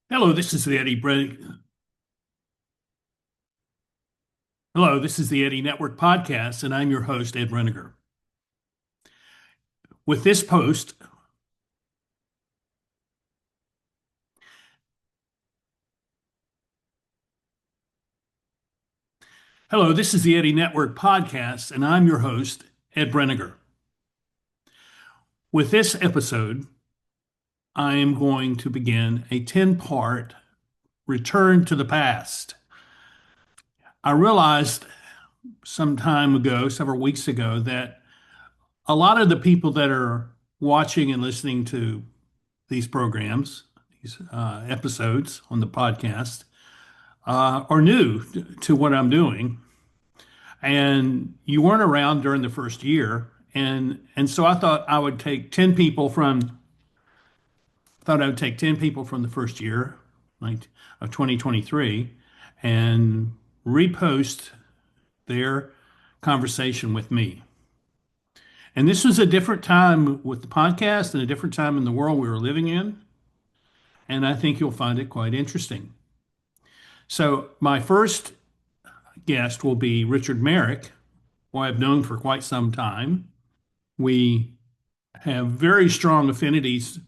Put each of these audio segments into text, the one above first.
Hello, this is the Eddy Hello, this is the Eddy Network podcast, and I'm your host, Ed Reniger. With this post, hello, this is the Eddy Network podcast, and I'm your host, Ed Reniger. With this episode, I am going to begin a 10-part return to the past. I realized some time ago, several weeks ago, that a lot of the people that are watching and listening to these programs, these episodes on the podcast, are new to what I'm doing, and you weren't around during the first year, and so I thought I would take 10 people from thought I would take 10 people from the first year, like of 2023, and repost their conversation with me. And this was a different time with the podcast and a different time in the world we were living in, and I think you'll find it quite interesting. So my first guest will be Richard Merrick, who I've known for quite some time. We have very strong affinities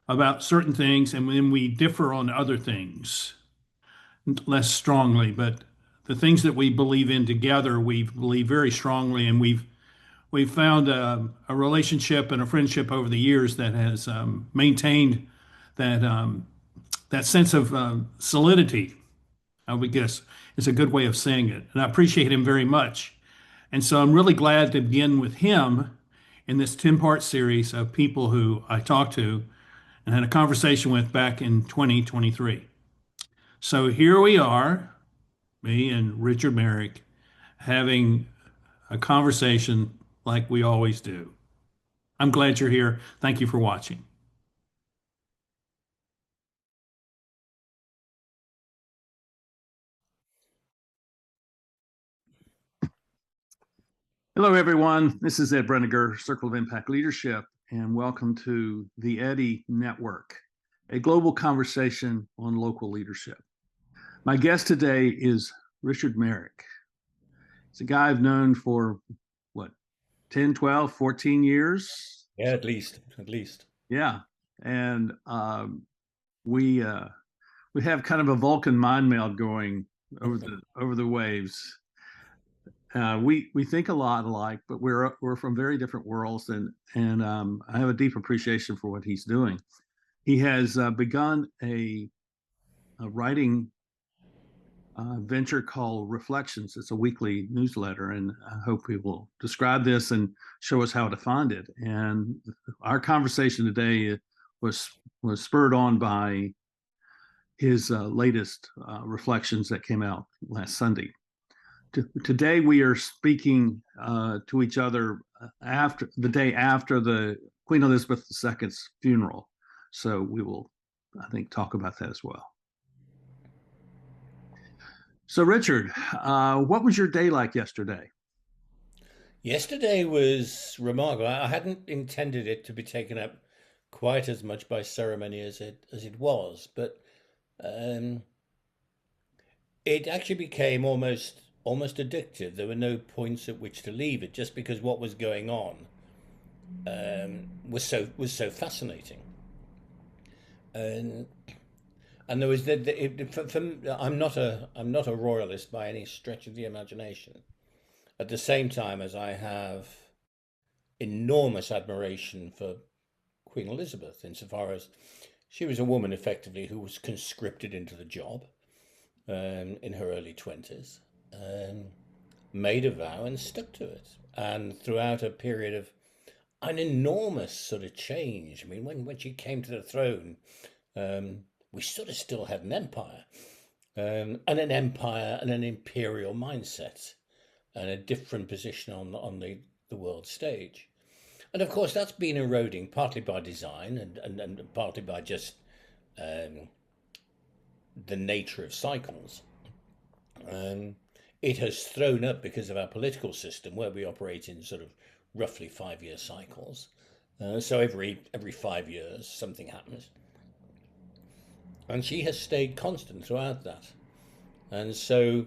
about certain things, and then we differ on other things less strongly. But the things that we believe in together, we believe very strongly, and we've found a relationship and a friendship over the years that has maintained that sense of solidity. I would guess is a good way of saying it, and I appreciate him very much. And so I'm really glad to begin with him in this 10-part series of people who I talked to and had a conversation with back in 2023. So here we are, me and Richard Merrick, having a conversation like we always do. I'm glad you're here. Thank you for watching. Hello, everyone. This is Ed Breniger, Circle of Impact Leadership, and welcome to the Eddy Network, a global conversation on local leadership. My guest today is Richard Merrick. He's a guy I've known for what, 10, 12, 14 years? Yeah, at least. Yeah. And we uh, we have kind of a Vulcan mind meld going over the waves. We think a lot alike, but we're from very different worlds, and I have a deep appreciation for what he's doing. He has begun a writing venture called Reflections. It's a weekly newsletter, and I hope he will describe this and show us how to find it. And our conversation today was was spurred on by his latest reflections that came out last Sunday. Today we are speaking to each other after the day after the Queen Elizabeth II's funeral. So we will, I think, talk about that as well. So, Richard, what was your day like yesterday? Yesterday was remarkable. I hadn't intended it to be taken up quite as much by ceremony as it was, but um, it actually became almost addictive. There were no points at which to leave it, just because what was going on was so fascinating. And and there was I'm not a royalist by any stretch of the imagination. At the same time as I have enormous admiration for Queen Elizabeth, insofar as she was a woman effectively who was conscripted into the job in her early 20s, um, made a vow and stuck to it. And throughout a period of an enormous sort of change, I mean, when she came to the throne, we sort of still had an empire, and an empire and an imperial mindset and a different position on the world stage. And of course, that's been eroding partly by design and partly by just um, the nature of cycles. Um, it has thrown up because of our political system, where we operate in sort of roughly 5 year cycles. So every 5 years, something happens. And she has stayed constant throughout that. And so,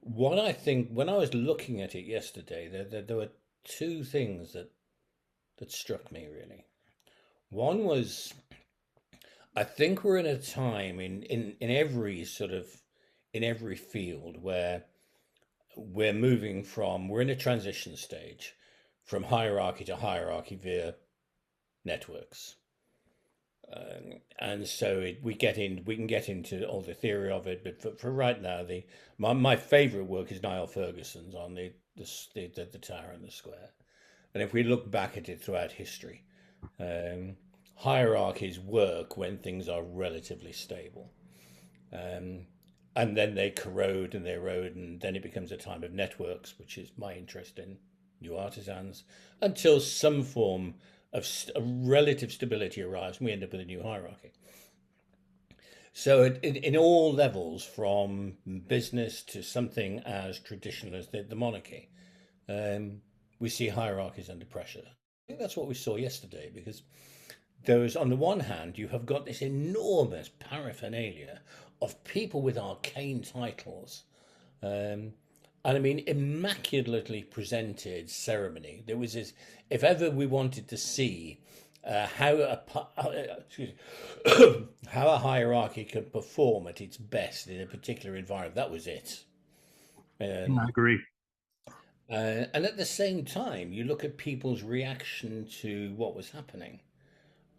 what I think, when I was looking at it yesterday, there were two things that struck me really. One was, I think we're in a time in every sort of, in every field where we're in a transition stage from hierarchy to hierarchy via networks. And so we can get into all the theory of it, but for right now, my favorite work is Niall Ferguson's on the tower and the square. And if we look back at it throughout history, um, hierarchies work when things are relatively stable. Um, and then they corrode and they erode, and then it becomes a time of networks, which is my interest in new artisans, until some form of relative stability arrives and we end up with a new hierarchy. So, in all levels, from business to something as traditional as the monarchy, um, we see hierarchies under pressure. I think that's what we saw yesterday because on the one hand, you have got this enormous paraphernalia of people with arcane titles. Um, and I mean, immaculately presented ceremony. There was this, if ever we wanted to see excuse me, how a hierarchy could perform at its best in a particular environment, that was it. Yeah, Um, I agree. and at the same time, you look at people's reaction to what was happening.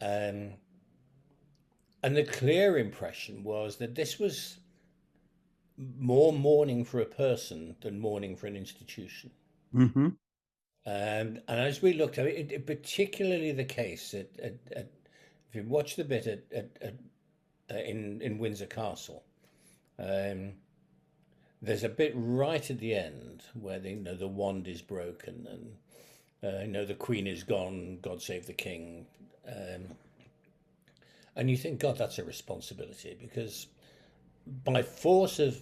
Um, and the clear impression was that this was more mourning for a person than mourning for an institution. Hmm. And as we looked at it, particularly the case if you watch the bit in Windsor Castle, um, there's a bit right at the end where the wand is broken and the Queen is gone, God save the King, um, and you think, God, that's a responsibility because by force of,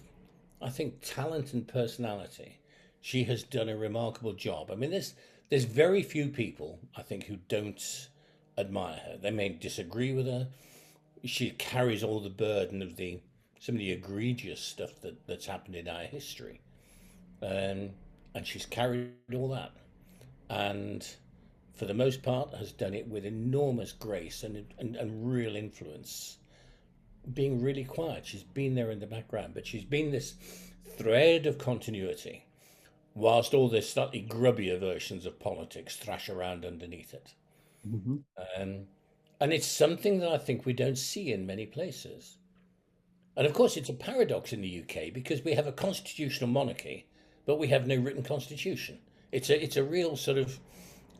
I think, talent and personality, she has done a remarkable job. I mean, there's very few people I think who don't admire her. They may disagree with her. She carries all the burden of the some of the egregious stuff that's happened in our history, um, and she's carried all that, and for the most part has done it with enormous grace and real influence, being really quiet. She's been there in the background, but she's been this thread of continuity whilst all the slightly grubbier versions of politics thrash around underneath it. Hmm. Um, and it's something that I think we don't see in many places. And of course, it's a paradox in the UK because we have a constitutional monarchy, but we have no written constitution. It's a real sort of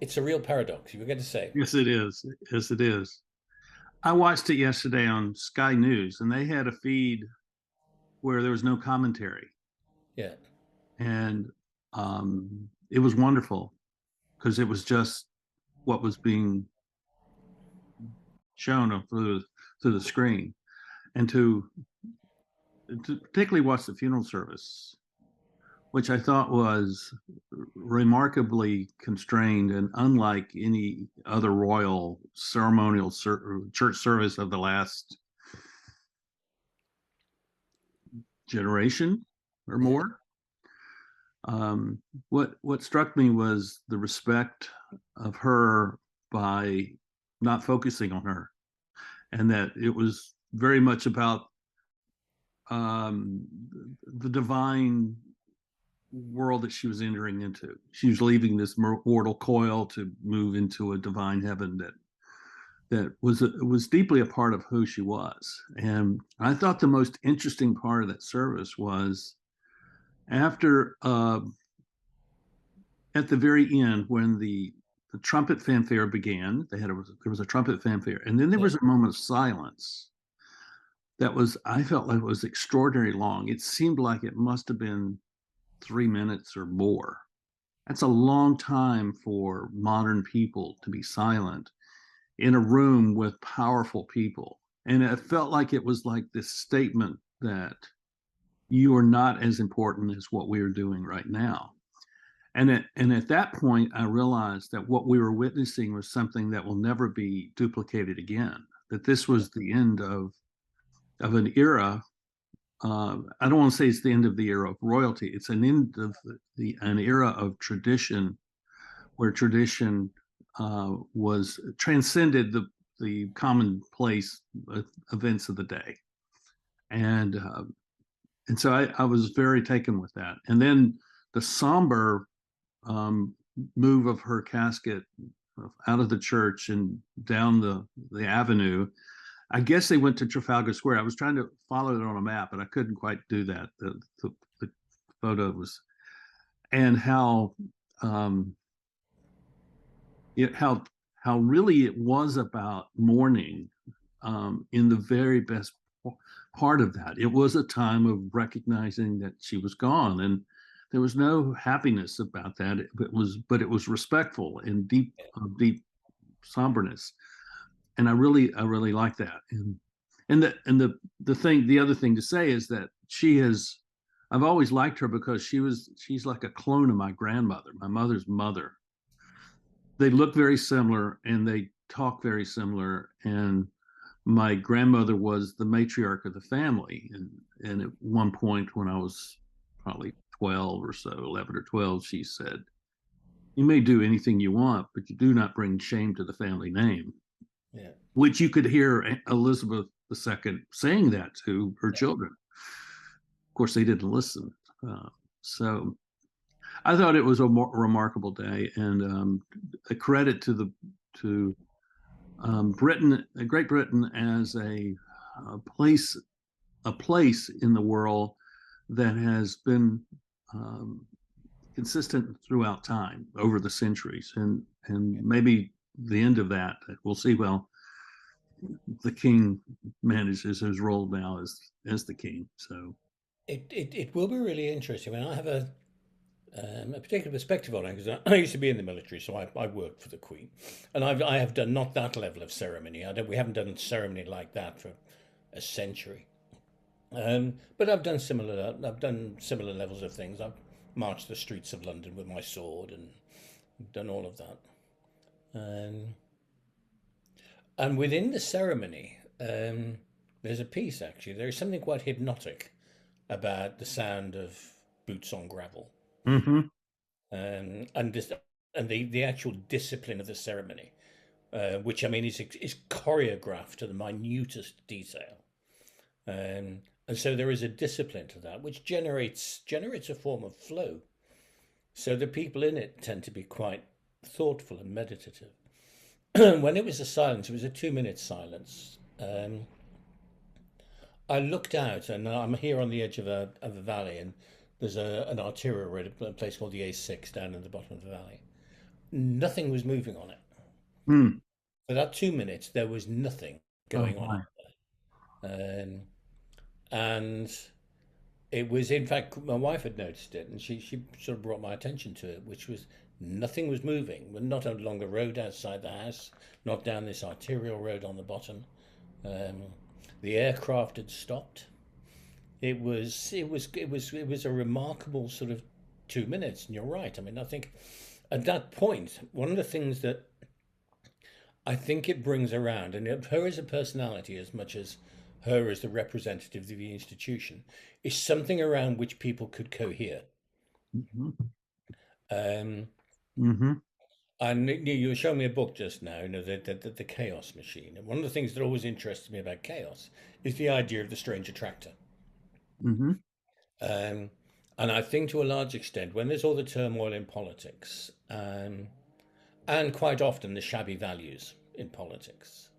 it's a real paradox. You were going to say, Yes, it is. Yes, it is. I watched it yesterday on Sky News, and they had a feed where there was no commentary, yeah, and it was wonderful because it was just what was being shown through the screen, and to particularly watch the funeral service, which I thought was remarkably constrained and unlike any other royal ceremonial church service of the last generation or yeah, more. What struck me was the respect of her by not focusing on her, and that it was very much about um, the divine world that she was entering into. She was leaving this mortal coil to move into a divine heaven that was deeply a part of who she was. And I thought the most interesting part of that service was after at the very end when the trumpet fanfare began. There was a trumpet fanfare, and then there yeah, was a moment of silence that was I felt like it was extraordinarily long. It seemed like it must have been 3 minutes or more. That's a long time for modern people to be silent in a room with powerful people. And it felt like it was like this statement that you are not as important as what we are doing right now. And at that point, I realized that what we were witnessing was something that will never be duplicated again. That this was the end of an era. I don't want to say it's the end of the era of royalty. It's an end of an era of tradition, where tradition was transcended the commonplace events of the day, and so I was very taken with that. And then the somber um, move of her casket out of the church and down the avenue. I guess they went to Trafalgar Square. I was trying to follow it on a map, but I couldn't quite do that. The photo was, and um, how really it was about mourning in the very best part of that. It was a time of recognizing that she was gone, and there was no happiness about that. But it was respectful and deep somberness, and I really like that. The other thing to say is that I've always liked her because she's like a clone of my grandmother, my mother's mother. They look very similar and they talk very similar. And my grandmother was the matriarch of the family. And at one point, when I was probably 12 or so, 11 or 12, she said, "You may do anything you want, but you do not bring shame to the family name." Yeah. Which you could hear Elizabeth II saying that to her Yeah. children. Of course, they didn't listen. So I thought it was a remarkable day, and a credit to Britain, Great Britain, as a place in the world that has been um, consistent throughout time over the centuries, and maybe the end of that. We'll see. Well, the king manages his role now as the king. So It will be really interesting. I mean, I have a particular perspective on it because I used to be in the military, so I worked for the Queen, and I have done not that level of ceremony. We haven't done a ceremony like that for a century. But I've done similar levels of things. I've marched the streets of London with my sword and done all of that. Um, and within the ceremony, there's a piece actually. There is something quite hypnotic about the sound of boots on gravel, mm-hmm. and this and the actual discipline of the ceremony, which I mean is choreographed to the minutest detail. And so there is a discipline to that, which generates a form of flow. So the people in it tend to be quite thoughtful and meditative. When it was a silence, it was a 2 minute silence. I looked out, and I'm here on the edge of a valley, and there's an arterial road, a place called the A6 down in the bottom of the valley. Nothing was moving on it. Mm. For that 2 minutes, there was nothing Oh going on my. up there. And it was, in fact, my wife had noticed it, and she sort of brought my attention to it, which was nothing was moving. Not along the road outside the house, not down this arterial road on the bottom. Um, the aircraft had stopped. It was a remarkable sort of 2 minutes, and you're right. I mean, I think at that point, one of the things that I think it brings around, and her as a personality as much as her as the representative of the institution, is something around which people could cohere. Mm-hmm. Um, Mm-hmm. and you were showing me a book just now, the chaos machine. And one of the things that always interested me about chaos is the idea of the strange attractor. Mm-hmm. Um, and I think to a large extent, when there's all the turmoil in politics, and quite often the shabby values in politics,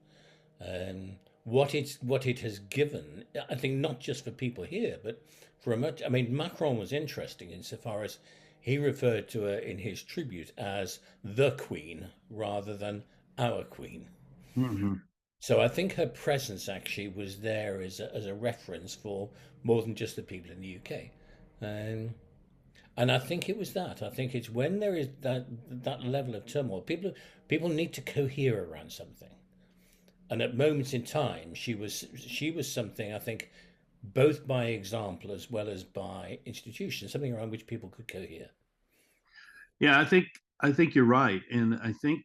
what it has given, I think not just for people here, but for a much. I mean, Macron was interesting insofar as he referred to her in his tribute as the Queen rather than our Queen. Mm-hmm. So I think her presence actually was there as a reference for more than just the people in the UK. Um, and I think it was that. I think it's when there is that level of turmoil, people need to cohere around something. And at moments in time, she was something I think, both by example as well as by institution, something around which people could cohere. Yeah, I think you're right, and I think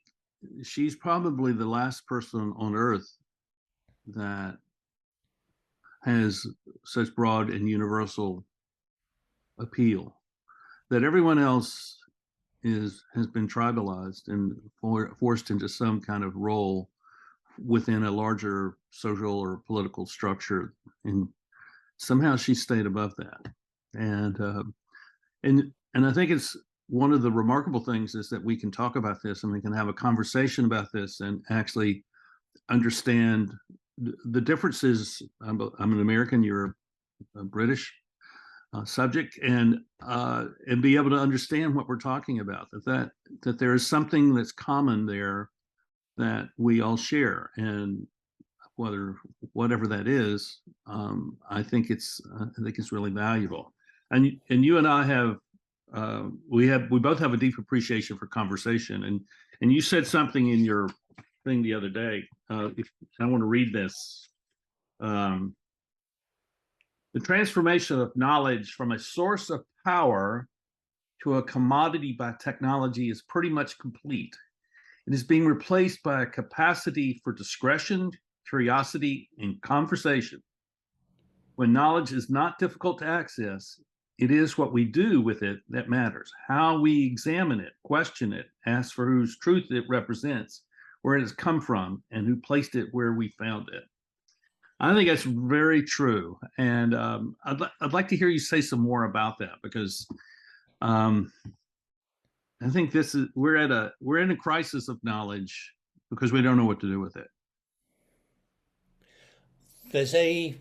she's probably the last person on Earth that has such broad and universal appeal that everyone else is has been tribalized and forced into some kind of role within a larger social or political structure, and somehow she stayed above that. And and I think it's one of the remarkable things is that we can talk about this and we can have a conversation about this and actually understand the differences. I'm an American, you're a British subject, and be able to understand what we're talking about. That there is something that's common there that we all share, and whether whatever that is, I think it's really valuable. And you and I have we both have a deep appreciation for conversation, and you said something in your thing the other day. If I want to read this. Um, the transformation of knowledge from a source of power to a commodity by technology is pretty much complete. It is being replaced by a capacity for discretion, curiosity, and conversation. When knowledge is not difficult to access, it is what we do with it that matters. How we examine it, question it, ask for whose truth it represents, where it has come from, and who placed it where we found it. I think that's very true, and I'd like to hear you say some more about that because um, I think this is we're in a crisis of knowledge because we don't know what to do with it. There's a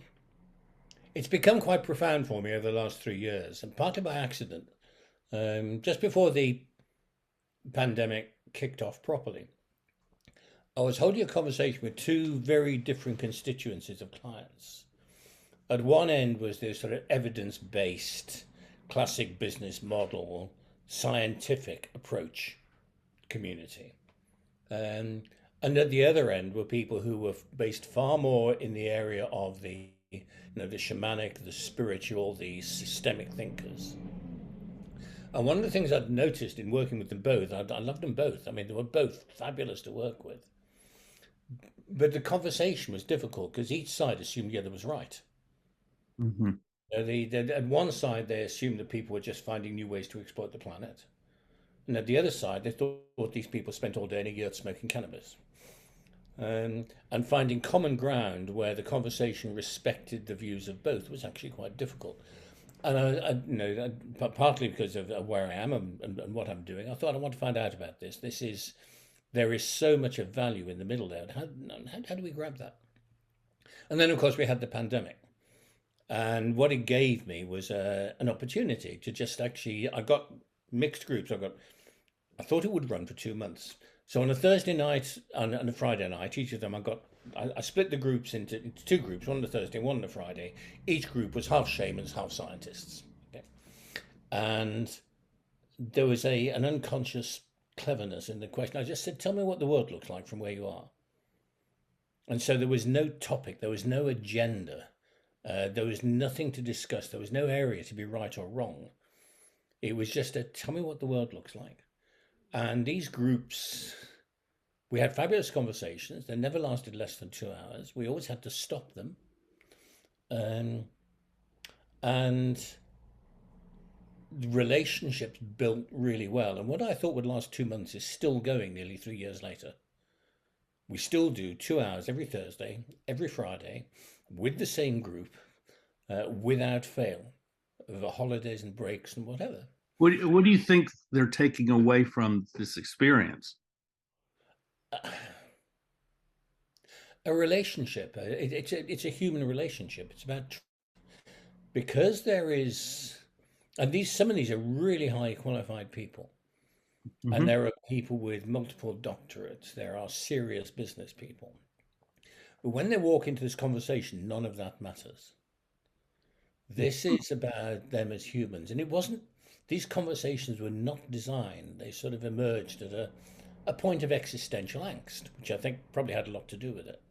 It's become quite profound for me over the last 3 years, and partly by accident. Just before the pandemic kicked off properly, I was holding a conversation with two very different constituencies of clients. At one end was this sort of evidence-based, classic business model, scientific approach community. Um, and at the other end were people who were based far more in the area of the shamanic, the spiritual, the systemic thinkers. And one of the things I'd noticed in working with them both, I loved them both. I mean, they were both fabulous to work with. But the conversation was difficult because each side assumed the other was right. Mm-hmm. At one side, they assumed that people were just finding new ways to exploit the planet. And at the other side, they thought these people spent all day in a yurt smoking cannabis. And finding common ground where the conversation respected the views of both was actually quite difficult. And partly because of where I am and what I'm doing, I thought I want to find out about this. There is so much of value in the middle there. How do we grab that? And then, of course, we had the pandemic. And what it gave me was an opportunity to just actually, I got mixed groups. I thought it would run for 2 months. So on a Thursday night and a Friday night, each of them I split the groups into two groups, one on a Thursday, one on a Friday. Each group was half shamans, half scientists. Okay. And there was an unconscious cleverness in the question. I just said, tell me what the world looks like from where you are. And so there was no topic, there was no agenda, there was nothing to discuss, there was no area to be right or wrong. It was just tell me what the world looks like. And these groups, we had fabulous conversations. They never lasted less than 2 hours. We always had to stop them. And relationships built really well. And what I thought would last 2 months is still going nearly 3 years later. We still do 2 hours every Thursday, every Friday, with the same group, without fail, over holidays and breaks and whatever. What do you think they're taking away from this experience? A relationship, it's a human relationship. It's about, because there is, and some of these are really highly qualified people. And Mm-hmm. there are people with multiple doctorates. There are serious business people. But when they walk into this conversation, none of that matters. This is about them as humans. And it wasn't, these conversations were not designed. They sort of emerged at a point of existential angst, which I think probably had a lot to do with it.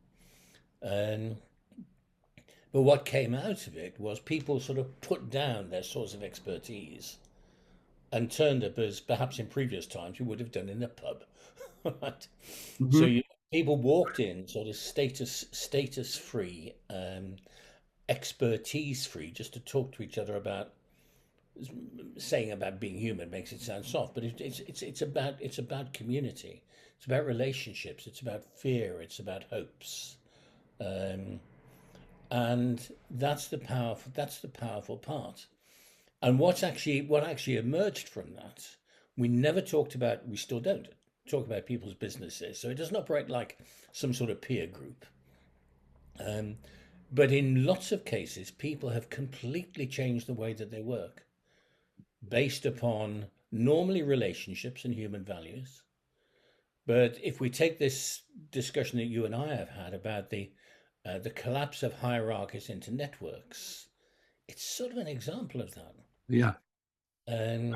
But what came out of it was people sort of put down their source of expertise and turned up as perhaps in previous times you would have done in a pub. Right? So Mm-hmm. people walked in sort of status free, expertise free just to talk to each other about saying about being human makes it sound soft, but it's about community. It's about relationships. It's about fear. It's about hopes, um, and that's the powerful part. And what actually emerged from that, we never talked about. We still don't talk about people's businesses, so it doesn't operate like some sort of peer group. Um, but in lots of cases, people have completely changed the way that they work based upon normally relationships and human values. But if we take this discussion that you and I have had about the collapse of hierarchies into networks, it's sort of an example of that. Yeah. And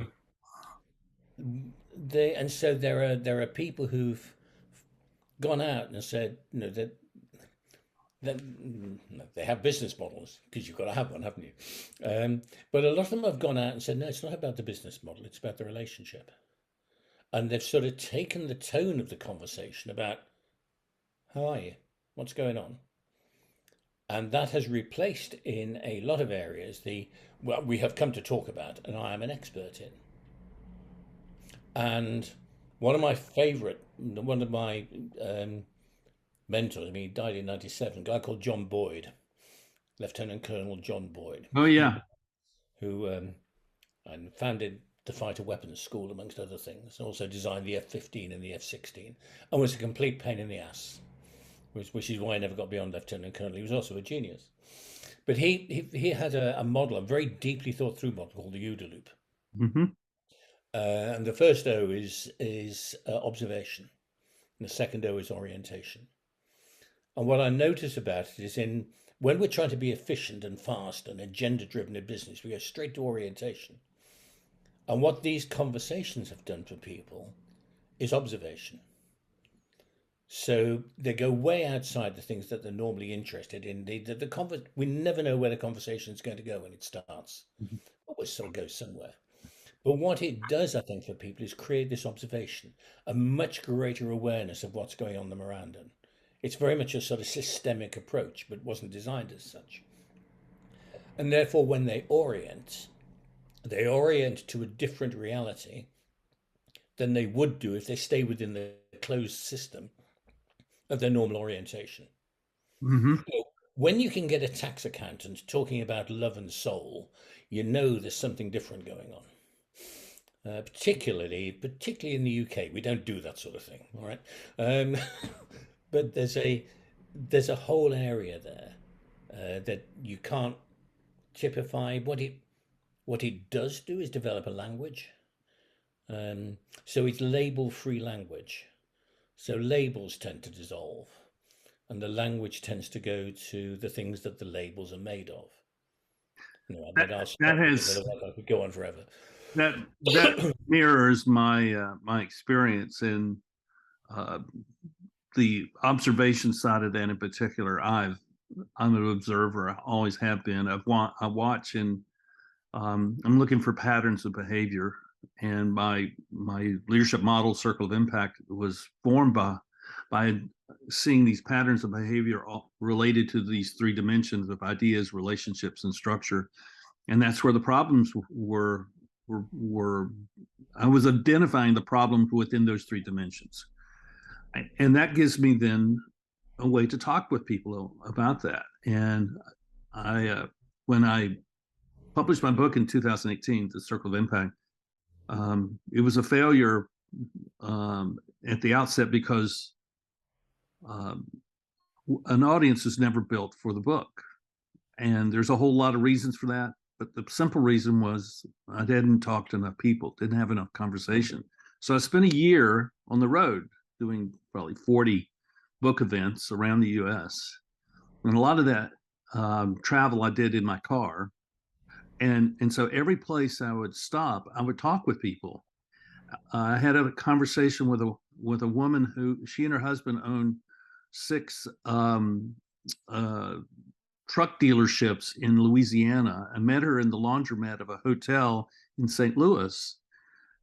so there are people who've gone out and said, you know, that they have business models because you've got to have one, haven't you? But a lot of them have gone out and said, no, it's not about the business model; it's about the relationship. And they've sort of taken the tone of the conversation about how are you, what's going on, and that has replaced in a lot of areas the what we have come to talk about, and I am an expert in. And one of my mentors, I mean, he died in '97, a guy called John Boyd, Lieutenant Colonel John Boyd, Oh, yeah. who and founded the Fighter Weapons School, amongst other things, and also designed the F-15 and the F-16, and was a complete pain in the ass, which is why I never got beyond Lieutenant Colonel. He was also a genius. But he had a model, a very deeply thought through model called the OODA loop. Hmm. And the first O is observation, and the second O is orientation. And what I notice about it is in when we're trying to be efficient and fast and agenda driven in business, we go straight to orientation. And what these conversations have done for people is observation. So they go way outside the things that they're normally interested in. We never know where the conversation is going to go when it starts. Always sort of goes somewhere. But what it does, I think, for people is create this observation, a much greater awareness of what's going on them around them. It's very much a sort of systemic approach, but wasn't designed as such. And therefore, when they orient to a different reality than they would do if they stay within the closed system of their normal orientation. Hmm. When you can get a tax accountant talking about love and soul, you know there's something different going on. Particularly in the UK, we don't do that sort of thing. All right, but there's a whole area there that you can't typify. What it does do is develop a language. So it's label-free language. So labels tend to dissolve, and the language tends to go to the things that the labels are made of. No, That but I'll that stop because has otherwise I could go on forever. that that mirrors my experience in uh, the observation side of that in particular. I'm an observer. I always have been. I watch and I'm looking for patterns of behavior. And my leadership model, Circle of Impact, was formed by seeing these patterns of behavior related to these three dimensions of ideas, relationships, and structure. And that's where the problems were. I was identifying the problems within those three dimensions, and that gives me then a way to talk with people about that. And when I published my book in 2018, The Circle of Impact, it was a failure at the outset because um, an audience is never built for the book. And there's a whole lot of reasons for that. But the simple reason was I didn't talk to enough people, didn't have enough conversation. So I spent a year on the road doing probably 40 book events around the US. And a lot of that travel I did in my car. And so every place I would stop, I would talk with people. I had a conversation with a woman who she and her husband owned six uh, truck dealerships in Louisiana. I met her in the laundromat of a hotel in St. Louis.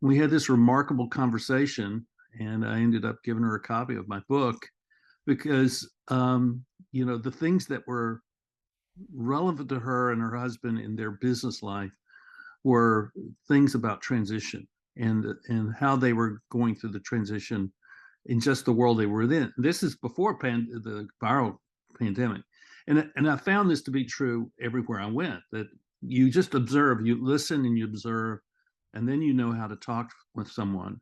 We had this remarkable conversation, and I ended up giving her a copy of my book because the things that were relevant to her and her husband in their business life were things about transition and how they were going through the transition in just the world they were in. This is before the viral pandemic, and I found this to be true everywhere I went. That you just observe, you listen, and you observe, and then you know how to talk with someone,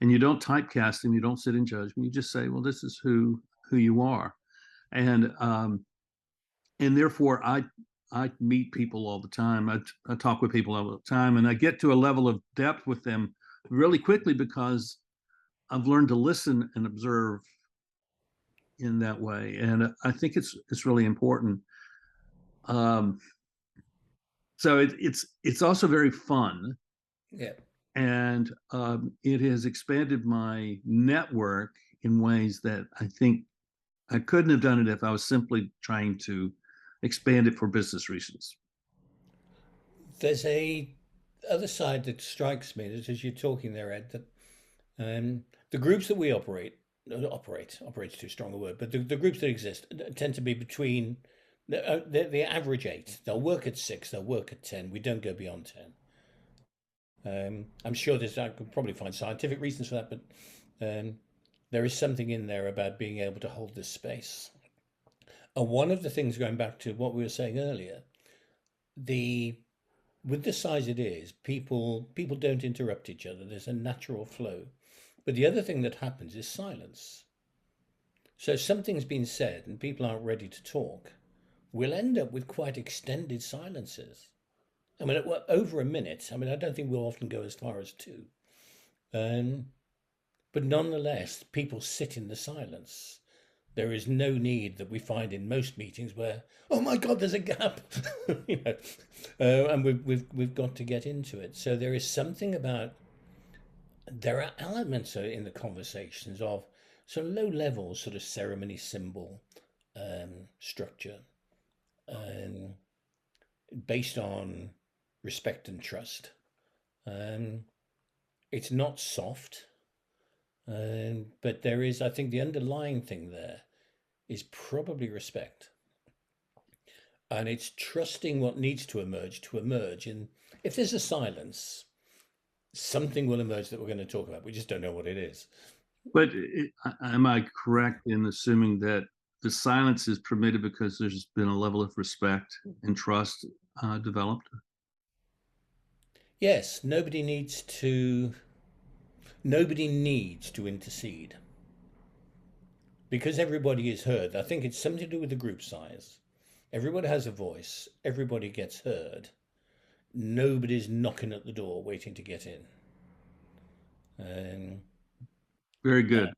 and you don't typecast them, you don't sit in judgment. You just say, "Well, this is who you are," and therefore I meet people all the time. I talk with people all the time, and I get to a level of depth with them really quickly because I've learned to listen and observe in that way, and I think it's really important. Um, so it's also very fun, Yeah. and it has expanded my network in ways that I think I couldn't have done it if I was simply trying to expand it for business reasons. There's a other side that strikes me as you're talking there, Ed, that the groups that we operate's too strong a word, but the groups that exist tend to be between the average eight. They'll work at six, they'll work at 10. We don't go beyond 10. I'm sure I could probably find scientific reasons for that, but there is something in there about being able to hold this space. And one of the things, going back to what we were saying earlier, the with the size it is, people don't interrupt each other. There's a natural flow. But the other thing that happens is silence. So if something's been said and people aren't ready to talk, we'll end up with quite extended silences. I mean, over a minute. I mean, I don't think we'll often go as far as two. Um, but nonetheless, people sit in the silence. There is no need that we find in most meetings where, oh my God, there's a gap, you know, and we've got to get into it. So there is something about there are elements in the conversations of sort of low level sort of ceremony symbol structure, um, based on respect and trust. Um, it's not soft, but there is, I think, the underlying thing there is probably respect. And it's trusting what needs to emerge. And if there's a silence, something will emerge that we're going to talk about. We just don't know what it is. But am I correct in assuming that the silence is permitted because there's been a level of respect and trust developed? Yes, nobody needs to intercede because everybody is heard. I think it's something to do with the group size. Everybody has a voice, everybody gets heard. Nobody's knocking at the door waiting to get in. Um, Very good.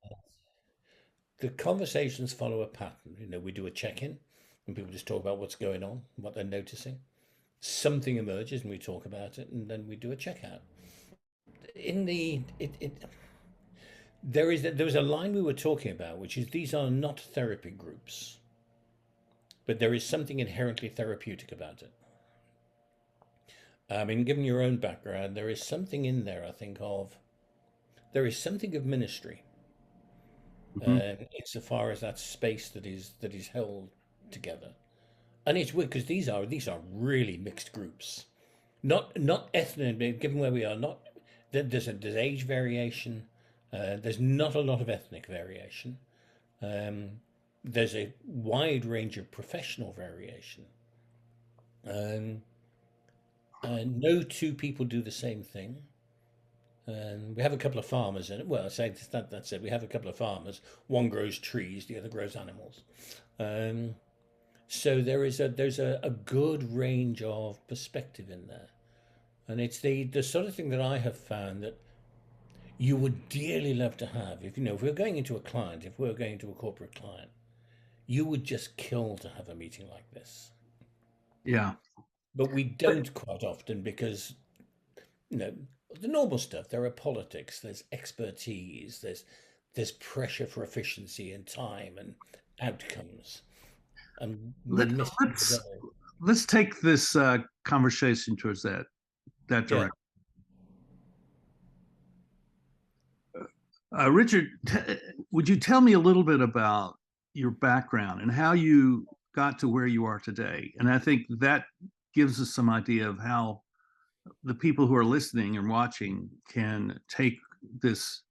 the conversations follow a pattern. You know, we do a check-in and people just talk about what's going on, what they're noticing. Something emerges and we talk about it, and then we do a checkout. In the it there was a line we were talking about, which is these are not therapy groups, but there is something inherently therapeutic about it. I mean, given your own background, there is something in there. I think of there is something of ministry, Mhm. insofar as that space that is held together. And it's weird because these are really mixed groups, not ethnic. Given where we are, not there's age variation. There's not a lot of ethnic variation. Um, there's a wide range of professional variation. Um, and no two people do the same thing. And we have a couple of farmers in it. Well, I say that's it. We have a couple of farmers. One grows trees, the other grows animals. Um, so there's a good range of perspective in there, and it's the sort of thing that I have found that you would dearly love to have. If we're going into a client, if we're going into a corporate client, you would just kill to have a meeting like this. Yeah. But we don't quite often because you know the normal stuff. There are politics, there's expertise, there's pressure for efficiency and time and outcomes, and we Let, miss it let's together. let's take this conversation towards that Yeah. direction. Richard, would you tell me a little bit about your background and how you got to where you are today. And I think that gives us some idea of how the people who are listening and watching can take this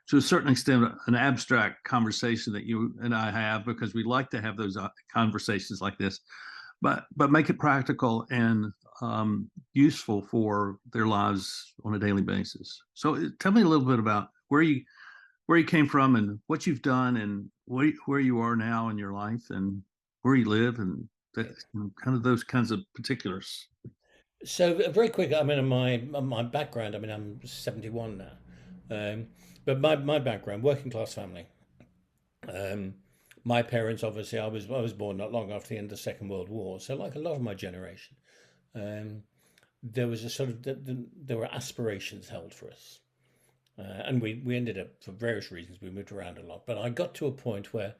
to a certain extent an abstract conversation that you and I have, because we like to have those conversations like this, but make it practical and useful for their lives on a daily basis. So tell me a little bit about where you came from and what you've done and where you are now in your life and where you live and that, kind of those kinds of particulars. So very quick, I mean, my background. I mean, I'm 71 now, um, but my background, working class family. Um, my parents, obviously, I was born not long after the end of the Second World War. So, like a lot of my generation, um, there was a sort of there were aspirations held for us, and we ended up, for various reasons, we moved around a lot. But I got to a point where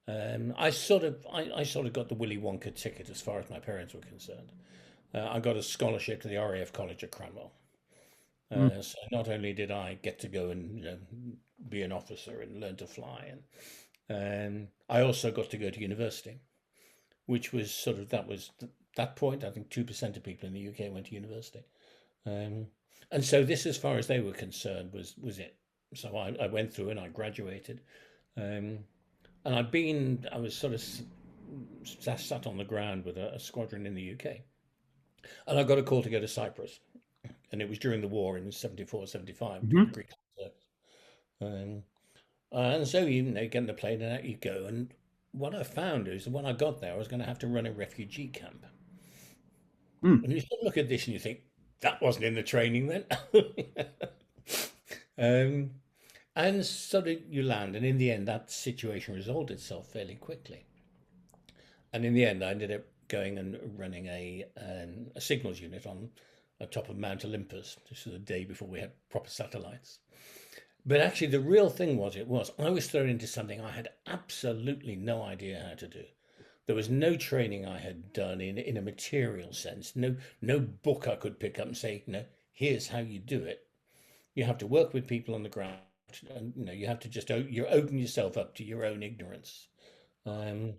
I sort of got the Willy Wonka ticket as far as my parents were concerned. I got a scholarship to the RAF College at Cranwell. Mm, So not only did I get to go and be an officer and learn to fly, and I also got to go to university, which was sort of that point. I think 2% of people in the UK went to university, um, and so this, as far as they were concerned, was it. So I went through and I graduated, um, and I was sort of sat on the ground with a squadron in the UK, and I got a call to go to Cyprus, and it was during the war in 74, 75, doing the mhm. Greek service. Um, and so get in the plane and out you go. And what I found is that when I got there, I was going to have to run a refugee camp. Mm. And you sort of look at this and you think, that wasn't in the training then. um, and so you land, and in the end, that situation resolved itself fairly quickly. And in the end, I ended up going and running a signals unit on top of Mount Olympus. This was the day before we had proper satellites. But actually, the real thing was I was thrown into something I had absolutely no idea how to do. There was no training I had done in a material sense. No book I could pick up and say, here's how you do it. You have to work with people on the ground, and you have to just you open yourself up to your own ignorance, um,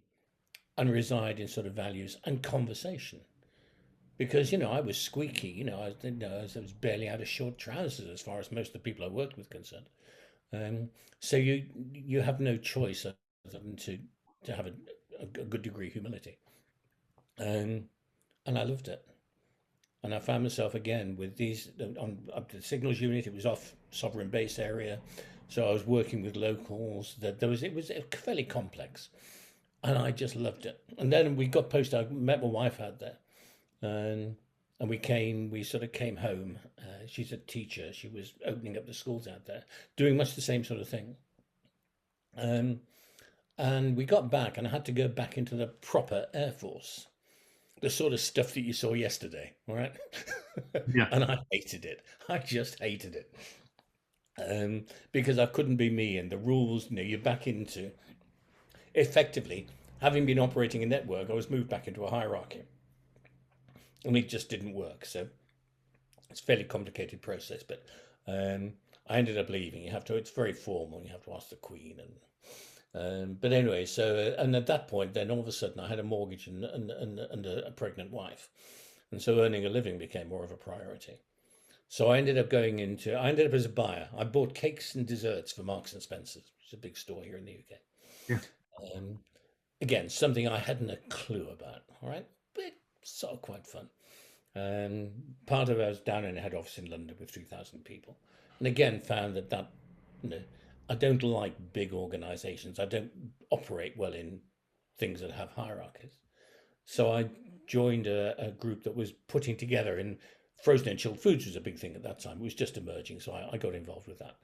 and reside in sort of values and conversation. Because I was squeaky. I was barely out of short trousers as far as most of the people I worked with concerned. So you have no choice other than to have a good degree of humility, um, and I loved it. And I found myself again with these on up to the signals unit. It was off sovereign base area, so I was working with locals. That it was fairly complex, and I just loved it. And then we got posted. I met my wife out there, and we sort of came home. She's a teacher. She was opening up the schools out there, doing much the same sort of thing. Um, and we got back, and I had to go back into the proper Air Force, the sort of stuff that you saw yesterday, all right? Yeah. And I hated it. I just hated it. Because I couldn't be me, and the rules, you're back into effectively having been operating a network. I was moved back into a hierarchy, and it just didn't work. So it's a fairly complicated process, but I ended up leaving. It's very formal. You have to ask the Queen, but anyway, so and at that point, then all of a sudden, I had a mortgage and a pregnant wife, and so earning a living became more of a priority. So I ended up as a buyer. I bought cakes and desserts for Marks and Spencer's, which is a big store here in the UK. Yeah. Um, Again, something I hadn't a clue about. All right, but it's sort of quite fun. Um, Part of it, I was down in a head office in London with 3,000 people, and again found that you know I don't like big organisations. I don't operate well in things that have hierarchies. So I joined a group that was putting together in frozen and chilled foods was a big thing at that time. It was just emerging, so I got involved with that.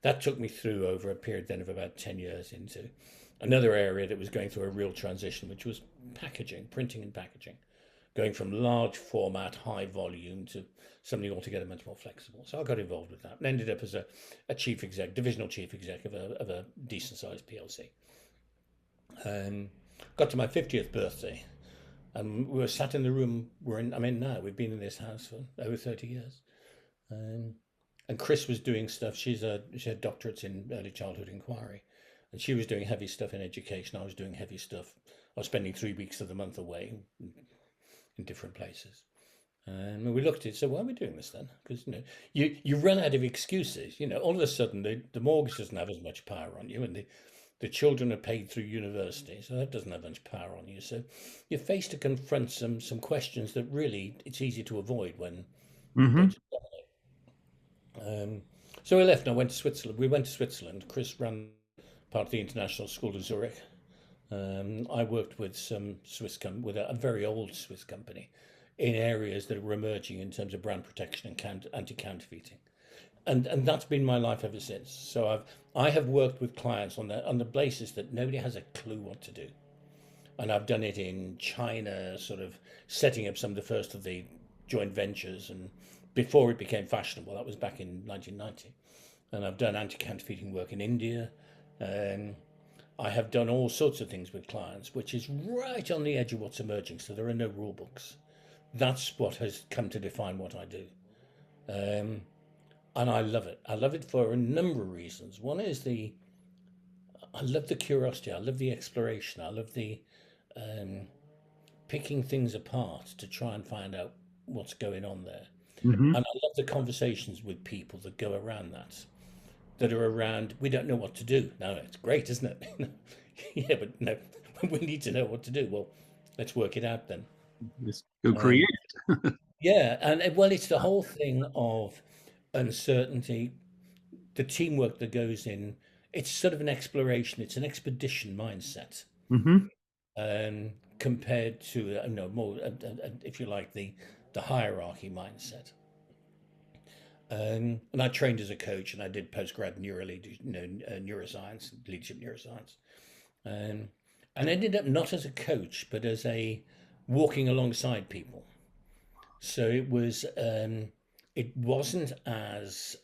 That took me through over a period then of about 10 years into another area that was going through a real transition, which was packaging, printing and packaging, going from large format, high volume to something altogether much more flexible. So I got involved with that and ended up as a chief exec, divisional chief exec of a decent sized PLC. Um, Got to my 50th birthday, and we were sat in the room I'm in now. We've been in this house for over 30 years. Um, and Chris was doing stuff. She had doctorates in early childhood inquiry. And she was doing heavy stuff in education. I was doing heavy stuff. I was spending 3 weeks of the month away in different places. And we looked at it, so why are we doing this then? Because you run out of excuses. All of a sudden the mortgage doesn't have as much power on you, and the children are paid through university, so that doesn't have much power on you. So you're faced to confront some questions that really it's easy to avoid when the Mm-hmm. budget. So we left and I went to Switzerland. We went to Switzerland. Chris ran part of the International School of Zurich. I worked with some with a very old Swiss company in areas that were emerging in terms of brand protection and anti-counterfeiting, and that's been my life ever since. So I have worked with clients on the basis that nobody has a clue what to do, and I've done it in China, sort of setting up some of the first of the joint ventures, and before it became fashionable, that was back in 1990, and I've done anti-counterfeiting work in India. Um, I have done all sorts of things with clients, which is right on the edge of what's emerging. So there are no rule books. That's what has come to define what I do. Um, and I love it. I love it for a number of reasons. One is I love the curiosity. I love the exploration. I love the um, picking things apart to try and find out what's going on there. Mm-hmm. And I love the conversations with people that go around that are around, we don't know what to do. No, it's great, isn't it? Yeah, but no, we need to know what to do. Well, let's work it out then. Just go create. Um, yeah, and well, it's the whole thing of uncertainty, the teamwork that goes in. It's sort of an exploration, it's an expedition mindset, Mm-hmm. compared to, more, if you like, the hierarchy mindset. And I trained as a coach, and I did postgrad neuroscience, leadership neuroscience, um, and ended up not as a coach, but as a walking alongside people. So it wasn't as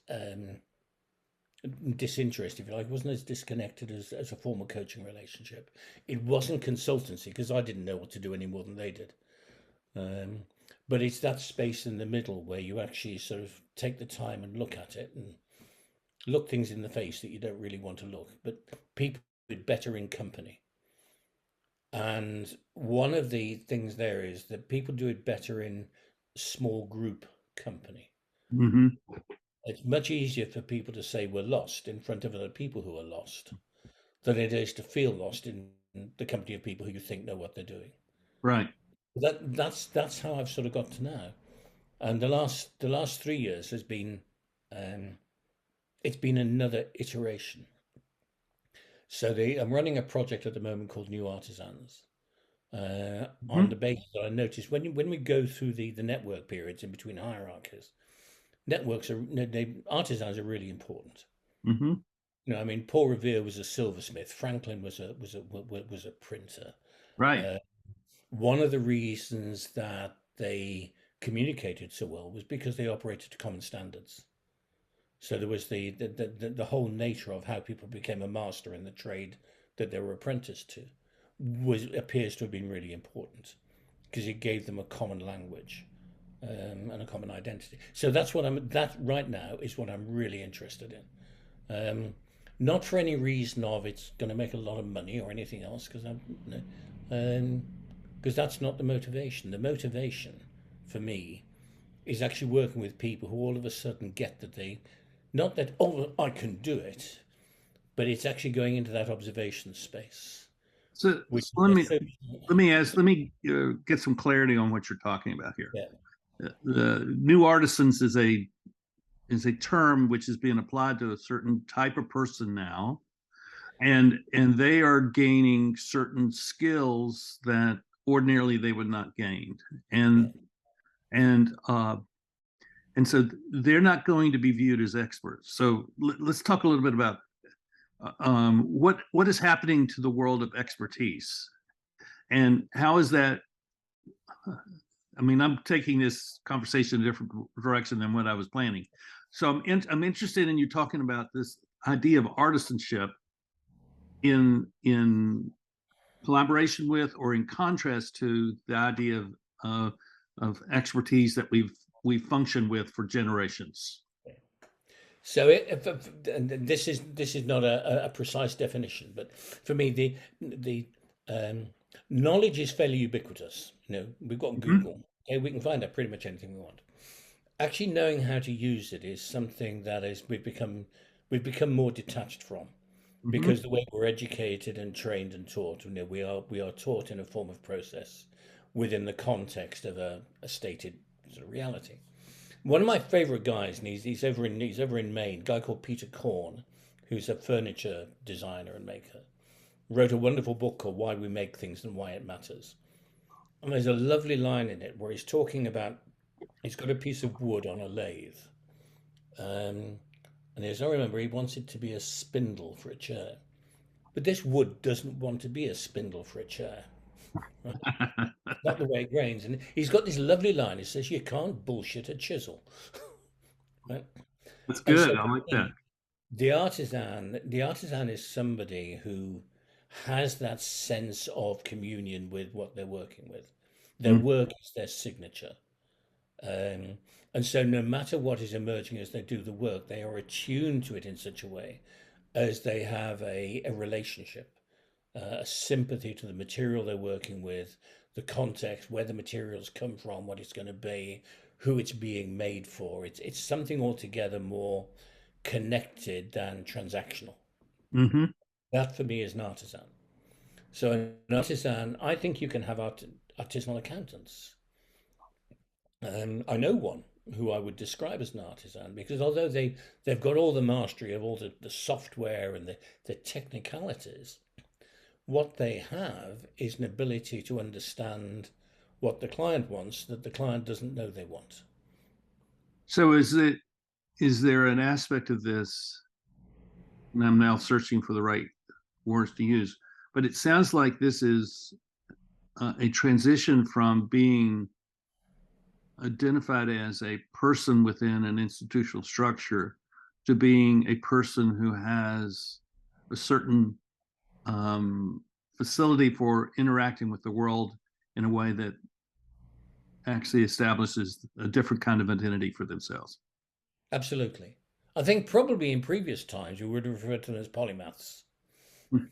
disinterested, if you like. It wasn't as disconnected as a formal coaching relationship. It wasn't consultancy because I didn't know what to do any more than they did. Um, but it's that space in the middle where you actually sort of take the time and look at it and look things in the face that you don't really want to look. But people do it better in company. And one of the things there is that people do it better in small group company. Mm-hmm. It's much easier for people to say we're lost in front of other people who are lost than it is to feel lost in the company of people who you think know what they're doing. Right. That's how I've sort of got to now. And the last 3 years has been um, it's been another iteration. So I'm running a project at the moment called New Artisans. On Mm-hmm. the basis that I noticed when we go through the network periods in between hierarchies, networks are artisans are really important. Mm-hmm. I mean, Paul Revere was a silversmith. Franklin was a printer. Right. Uh, One of the reasons that they communicated so well was because they operated to common standards. So there was the whole nature of how people became a master in the trade that they were apprenticed to appears to have been really important because it gave them a common language, and a common identity. So that right now is what I'm really interested in. Not for any reason of it's going to make a lot of money or anything else, because um, that's not the motivation. The motivation for me is actually working with people who all of a sudden get that not that, oh, I can do it, but it's actually going into that observation space, which So let is me so, get some clarity on what you're talking about here. yeah, The new artisans is a term which is being applied to a certain type of person now, and they are gaining certain skills that ordinarily they would not gain, yeah, and uh, and so they're not going to be viewed as experts. So let's talk a little bit about what is happening to the world of expertise, and how is that. I mean, I'm taking this conversation in a different direction than what I was planning. So I'm interested in you talking about this idea of artisanship in collaboration with or in contrast to the idea of expertise that we've functioned with for generations. So and this is not a precise definition, but for me the um, knowledge is fairly ubiquitous. We've got Hmm. Google. Okay, we can find out pretty much anything we want. Actually knowing how to use it is something that is we've become more detached from, Hmm. because the way we're educated and trained and taught, we are taught in a form of process within the context of a stated sort of reality. One of my favorite guys, and he's over in Maine, a guy called Peter Korn, who's a furniture designer and maker, wrote a wonderful book called Why We Make Things and Why It Matters. And there's a lovely line in it where he's talking about he's got a piece of wood on a lathe. Um, and as I remember, he wants it to be a spindle for a chair. But this wood doesn't want to be a spindle for a chair. Right? Not the way it grains. And he's got this lovely line. He says, "You can't bullshit a chisel." Right? That's And so good. I like for that. me, the artisan is somebody who has that sense of communion with what they're working with. Their Mm. work is their signature. Um, and so no matter what is emerging as they do the work, they are attuned to it in such a way as they have a relationship, a sympathy to the material they're working with, the context, where the materials come from, what it's going to be, who it's being made for. It's something altogether more connected than transactional. Hmm. That for me is an artisan. So an artisan, I think you can have artisanal accountants. I know one who I would describe as an artisan, because although they've got all the mastery of all the software and the technicalities, what they have is an ability to understand what the client wants that the client doesn't know they want. So is there an aspect of this, and I'm now searching for the right words to use, but it sounds like this is a transition from being identified as a person within an institutional structure to being a person who has a certain facility for interacting with the world in a way that actually establishes a different kind of identity for themselves. Absolutely. I think probably in previous times we would have referred to them as polymaths.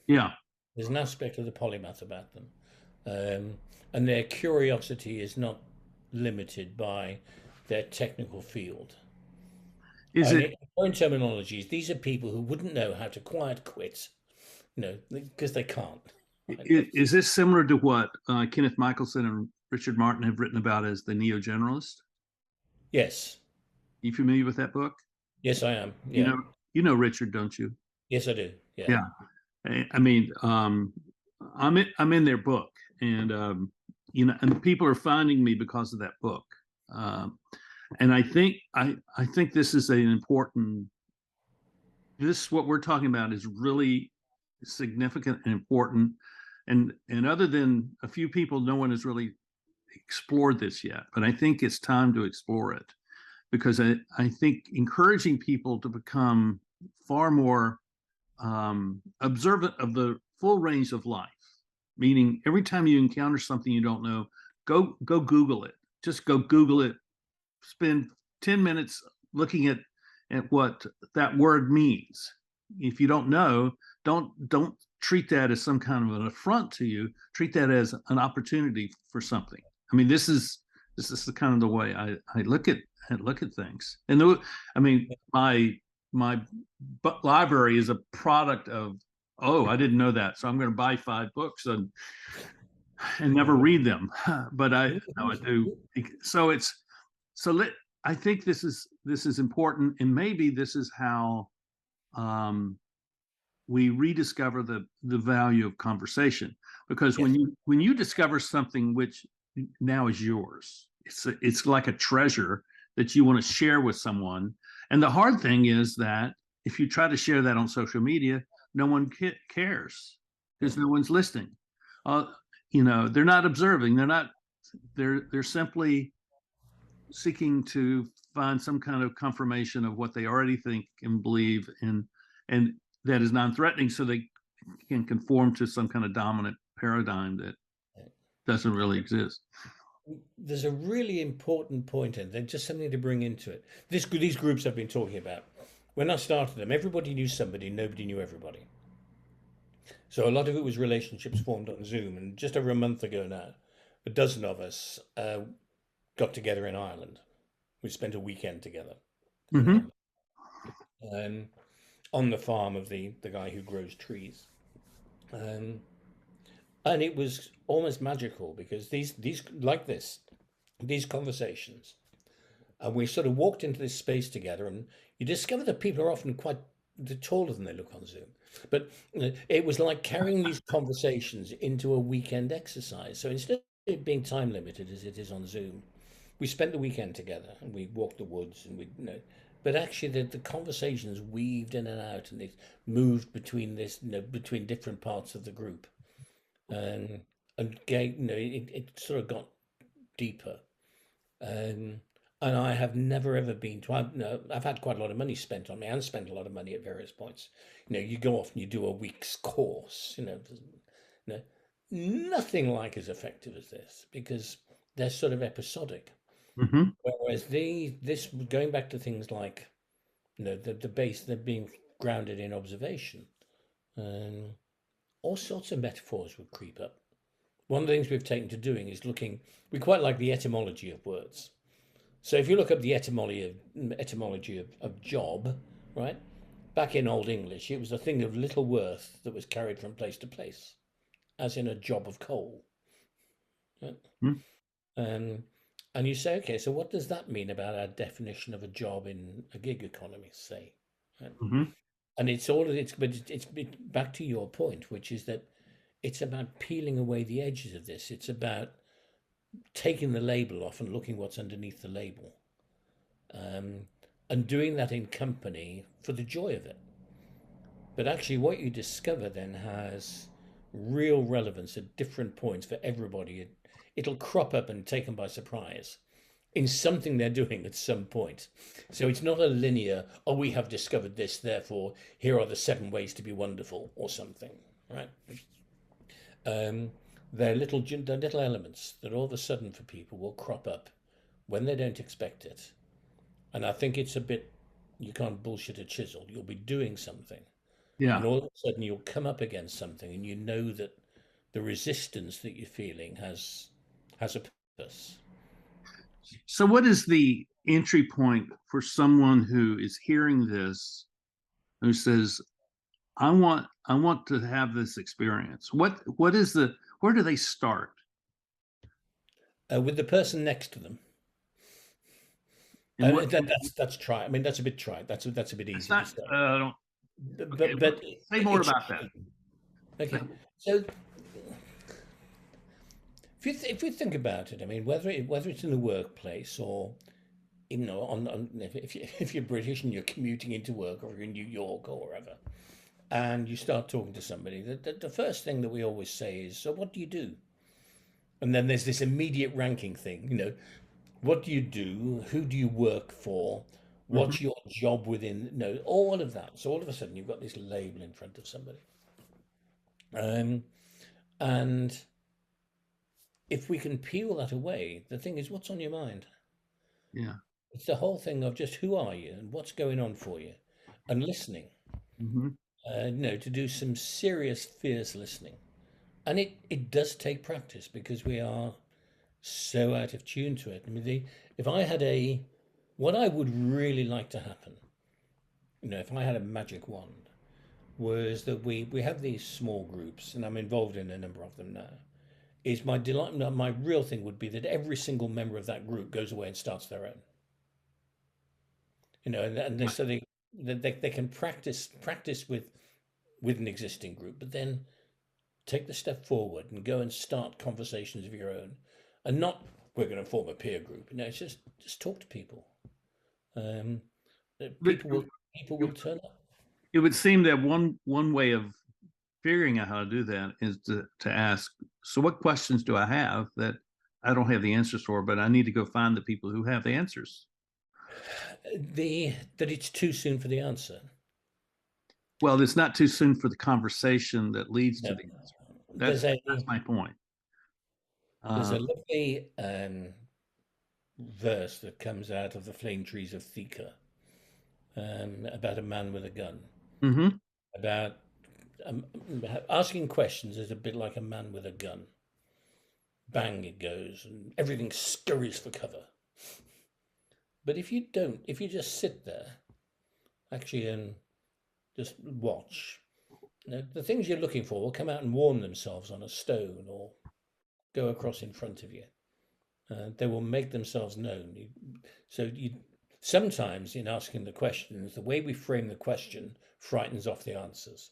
Yeah. There's an aspect of the polymath about them. Um, and their curiosity is not limited by their technical field. Is And it in current terminologies, these are people who wouldn't know how to quiet quit, because they can't. Right? is this similar to what Kenneth Michelson and Richard Martin have written about as the neo generalist? Yes. You familiar with that book? Yes, I am. You Yeah. know, you know Richard, don't you? Yes, I do. Yeah. Yeah. I mean, I'm in their book, and and people are finding me because of that book. Um, and I think this is an important. This what we're talking about is really significant and important. And other than a few people, no one has really explored this yet. But I think it's time to explore it because I think encouraging people to become far more observant of the full range of life, meaning every time you encounter something you don't know, go Google it. Just go Google it. Spend 10 minutes looking at what that word means. If you don't know, don't treat that as some kind of an affront to you. Treat that as an opportunity for something. I mean, this is the kind of the way I look at things. And I mean, my library is a product of, oh, I didn't know that, so I'm going to buy 5 books and never read them. But I no, I do. So so let I think this is important, and maybe this is how um, we rediscover the value of conversation. Because when Yes. you discover something which now is yours, it's like a treasure that you want to share with someone. And the hard thing is that if you try to share that on social media, no one cares because no one's listening. Uh, they're not observing. They're simply seeking to find some kind of confirmation of what they already think and believe, and that is non-threatening, so they can conform to some kind of dominant paradigm that doesn't really exist. There's a really important point, and there's just something to bring into it. These groups I've been talking about, when I started them, everybody knew somebody, nobody knew everybody. So a lot of it was relationships formed on Zoom. And just over a month ago now, a dozen of us got together in Ireland. We spent a weekend together in Hmm. Ireland, um, on the farm of the guy who grows trees. Um, and it was almost magical because these like this these conversations, and we sort of walked into this space together, and you discover that people are often quite taller than they look on Zoom. But it was like carrying these conversations into a weekend exercise. So instead of it being time limited as it is on Zoom, we spent the weekend together and we walked the woods and we, but actually the conversations weaved in and out and they moved between this, between different parts of the group, and gave, it sort of got deeper. Um, and I have never ever been to. I've had quite a lot of money spent on me, and spent a lot of money at various points. You go off and you do a week's course. You know, nothing like as effective as this because they're sort of episodic. Hmm. Whereas this going back to things like the base, they're being grounded in observation, and all sorts of metaphors would creep up. One of the things we've taken to doing is looking. We quite like the etymology of words. So if you look up the etymology of job, right? Back in Old English, it was a thing of little worth that was carried from place to place, as in a job of coal. Right? Um, and you say, okay, so what does that mean about our definition of a job in a gig economy, say? Right? Hmm. And it's all it's, but it's back to your point, which is that it's about peeling away the edges of this. It's about taking the label off and looking what's underneath the label, um, and doing that in company for the joy of it. But actually, what you discover then has real relevance at different points for everybody. It'll crop up and take them by surprise in something they're doing at some point. So it's not a linear, oh, we have discovered this, therefore, here are the 7 ways to be wonderful or something, right? Um, they're little elements that all of a sudden for people will crop up when they don't expect it. And I think it's a bit, you can't bullshit a chisel. You'll be doing something, and Yeah. all of a sudden you'll come up against something, and you know that the resistance that you're feeling has a purpose. So, what is the entry point for someone who is hearing this, who says, I want to have this experience? What is the where do they start? With the person next to them, And what that's try. I mean, that's a bit try. That's a bit it's easy to not say. don't okay, But say more it's about that. okay. So if we think about it, I mean, whether it's in the workplace or on if you're British and you're commuting into work or you're in New York or wherever, and you start talking to somebody, the first thing that we always say is, so what do you do? And then there's this immediate ranking thing, what do you do? Who do you work for? Hmm. What's your job within? No, all of that. So all of a sudden you've got this label in front of somebody. Um, and if we can peel that away, the thing is, what's on your mind? Yeah. It's the whole thing of just who are you and what's going on for you, and listening. Hmm. To do some serious, fierce listening. And it does take practice because we are so out of tune to it. I mean, if I had what I would really like to happen, if I had a magic wand, was that we have these small groups, and I'm involved in a number of them now. Is my delight, my real thing would be that every single member of that group goes away and starts their own. And they, so they can practice with an existing group, but then take the step forward and go and start conversations of your own, and not we're going to form a peer group. It's just talk to people. Um, But people will turn up. it would seem that one way of figuring out how to do that is to ask, so what questions do I have that I don't have the answers for, but I need to go find the people who have the answers. The that it's too soon for the answer. Well, it's not too soon for the conversation that leads to No, the answer. there's a That's my point. there's Uh, a lovely verse that comes out of the flame trees of Thika, about a man with a gun, Mm-hmm. about um, asking questions is a bit like a man with a gun. Bang it goes, and everything scurries for cover. But if you don't, if you just sit there, actually, and just watch, the things you're looking for will come out and warm themselves on a stone or go across in front of you. They will make themselves known. So you sometimes in asking the questions, the way we frame the question frightens off the answers.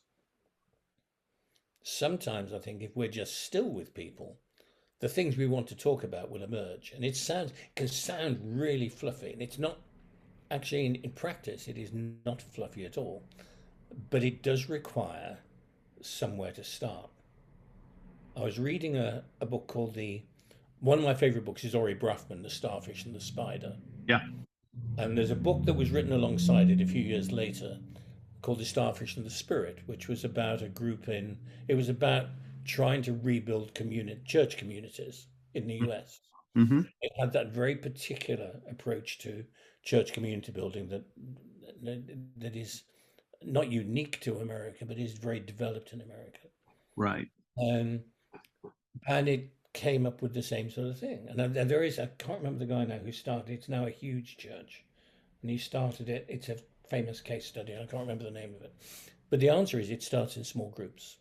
Sometimes I think if we're just still with people, the things we want to talk about will emerge. And it can sound really fluffy, and it's not actually in practice. It is not fluffy at all, but it does require somewhere to start. I was reading a book called the one of my favorite books is Ori Bruffman, The Starfish and the Spider. Yeah. And there's a book that was written alongside it a few years later called The Starfish and the Spirit, which was about a group it was about trying to rebuild church communities in the US. Mm-hmm. It had that very particular approach to church community building that is not unique to America, but is very developed in America. Right. Um, and it came up with the same sort of thing. And there is, I can't remember the guy now who started. It's now a huge church, and he started it. It's a famous case study. I can't remember the name of it, but the answer is it starts in small groups.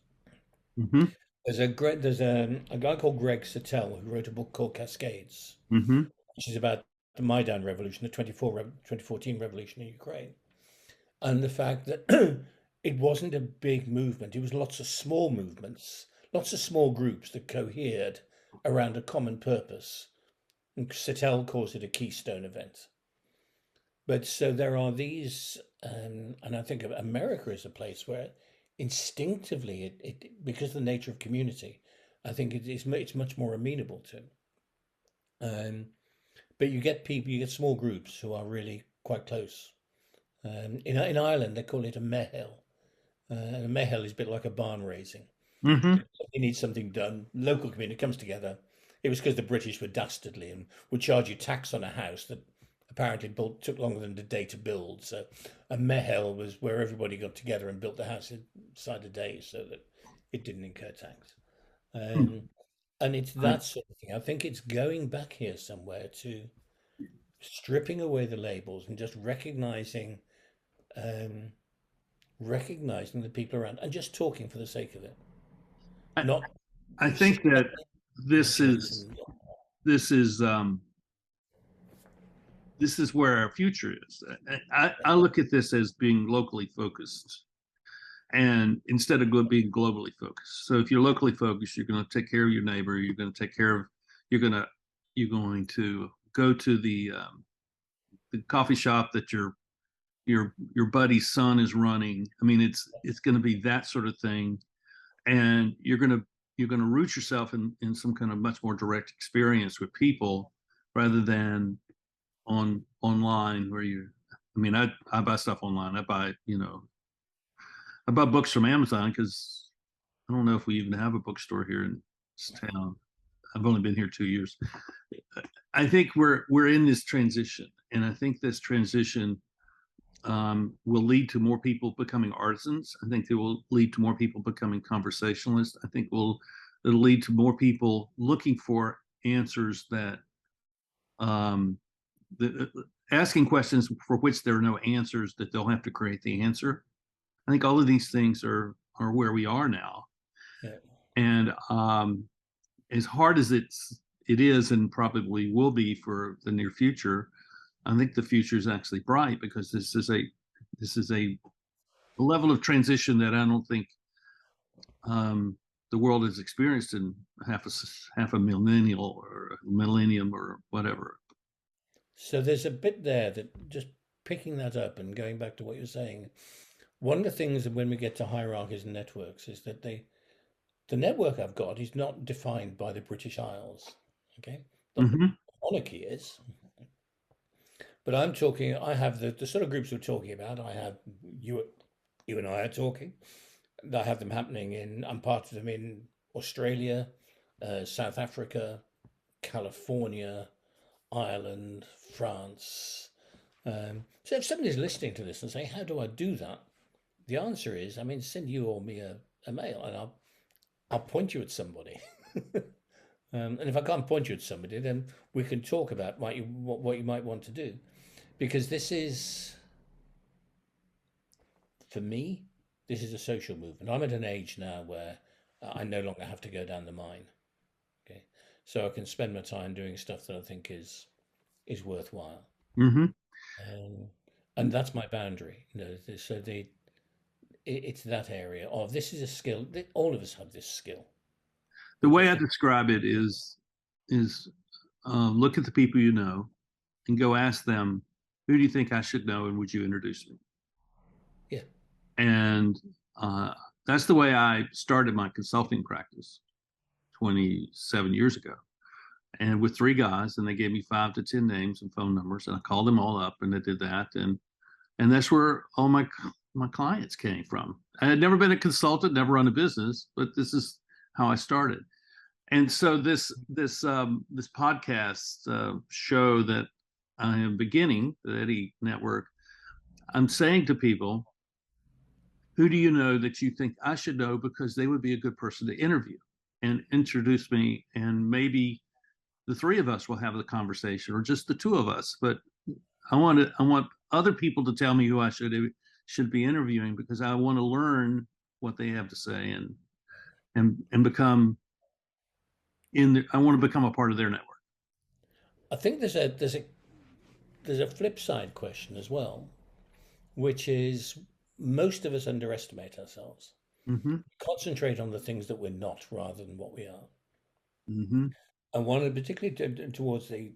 Mm-hmm. There's a guy called Greg Sittel who wrote a book called Cascades, Mm-hmm. which is about the Maidan Revolution, the 2014 revolution in Ukraine, and the fact that it wasn't a big movement. It was lots of small movements, lots of small groups that cohered around a common purpose. And Sittel calls it a keystone event. But so there are these, and I think of America as a place where instinctively, because of the nature of community, I think it's much more amenable to. Um, but you get small groups who are really quite close. In Ireland, they call it a mehel. And a mehel is a bit like a barn raising. Mm-hmm. You need something done. Local community comes together. It was because the British were dastardly and would charge you tax on a house that apparently took longer than a day to build. So a mehel was where everybody got together and built the house inside a day so that it didn't incur tax. Um, and it's Right. that sort of thing. I think it's going back here somewhere to stripping away the labels and just um, recognizing the people around and just talking for the sake of it, I, not I think that explaining and this is chasing. this is um, this is where our future is. I look at this as being locally focused, and instead of being globally focused. So if you're locally focused, you're going to take care of your neighbor. You're going to take care of. You're going to you're going to go to the coffee shop that your buddy's son is running. I mean, it's going to be that sort of thing, and you're going to root yourself in some kind of much more direct experience with people rather than online where you. I mean, I buy stuff online. I buy books from Amazon because I don't know if we even have a bookstore here in this town. I've only been here 2 years. I think we're in this transition, and I think this transition will lead to more people becoming artisans. I think it will lead to more people becoming conversationalists. I think it'll lead to more people looking for answers that um, asking questions for which there are no answers that they'll have to create the answer. I think all of these things are where we are now, Yeah. and as hard as it is and probably will be for the near future, I think the future is actually bright because this is a level of transition that I don't think um, the world has experienced in half a millennial or a millennium or whatever. So there's a bit there that just picking that up and going back to what you're saying. One of the things that when we get to hierarchies and networks is that the network I've got is not defined by the British Isles. Okay. The Mm-hmm. monarchy is, but I'm talking, I have the sort of groups we're talking about. I have you, you and I are talking. I have them happening I'm part of them in Australia, South Africa, California, Ireland, France. So if somebody's listening to this and saying, "How do I do that?" The answer is, I mean, send you or me a mail, and I'll point you at somebody. And if I can't point you at somebody, then we can talk about what you might want to do, because this is, for me, this is a social movement. I'm at an age now where I no longer have to go down the mine. Okay, so I can spend my time doing stuff that I think is worthwhile, Hmm. um, and that's my boundary. So it's that area of this is a skill. All of us have this skill. The We way just I don't. describe it is look at the people you know and go ask them, who do you think I should know, and would you introduce me? Yeah. And uh, that's the way I started my consulting practice 27 years ago. And with three guys, and they gave me 5 to 10 names and phone numbers, and I called them all up, and I did that, and that's where all my clients came from. I had never been a consultant, never run a business, but this is how I started. And so this podcast show that I am beginning, the Eddy Network, I'm saying to people, who do you know that you think I should know because they would be a good person to interview and introduce me, and maybe the three of us will have the conversation, or just the two of us. But I want other people to tell me who I should be interviewing, because I want to learn what they have to say, and become I want to become a part of their network. I think there's a flip side question as well, which is most of us underestimate ourselves. Hmm. Concentrate on the things that we're not rather than what we are. Hmm. And one, particularly towards the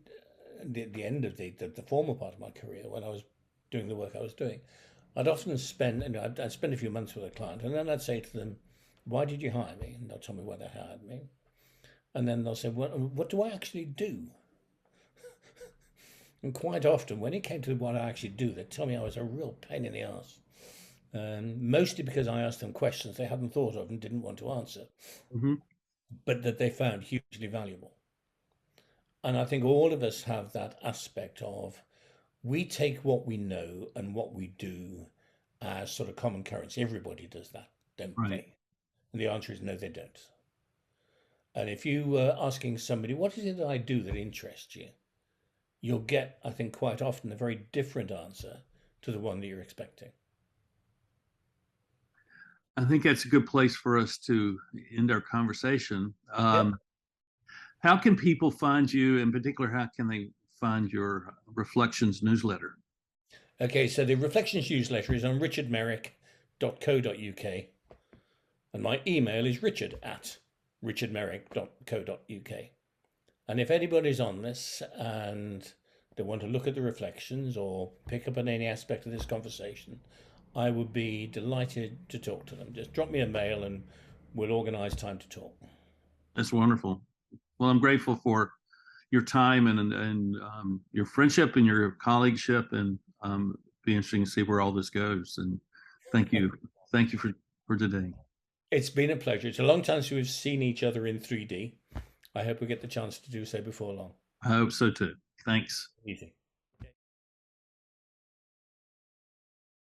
end of the formal part of my career, when I was doing the work I was doing, I'd often spend, I'd spend a few months with a client, and then I'd say to them, "Why did you hire me?" And they'll tell me why they hired me, and then they'll say, "What do I actually do?" And quite often, when it came to what I actually do, they'd tell me I was a real pain in the ass. Mostly because I asked them questions they hadn't thought of and didn't want to answer, Hmm. but that they found hugely valuable. And I think all of us have that aspect of we take what we know and what we do as sort of common currency. Everybody does that, don't Right. they? And the answer is no, they don't. And if you were asking somebody, what is it that I do that interests you? You'll get, I think, quite often a very different answer to the one that you're expecting. I think that's a good place for us to end our conversation. Yep. How can people find you? In particular, how can they find your Reflections newsletter? Okay, so the Reflections newsletter is on richardmerrick.co.uk, and my email is richard@richardmerrick.co.uk. And if anybody's on this and they want to look at the reflections or pick up on any aspect of this conversation, I would be delighted to talk to them. Just drop me a mail and we'll organise time to talk. That's wonderful. Well, I'm grateful for your time and your friendship and your colleagueship, and be interesting to see where all this goes. And thank you, thank you for today. It's been a pleasure. It's a long time since we've seen each other in 3D. I hope we get the chance to do so before long. I hope so too. Thanks. Easy.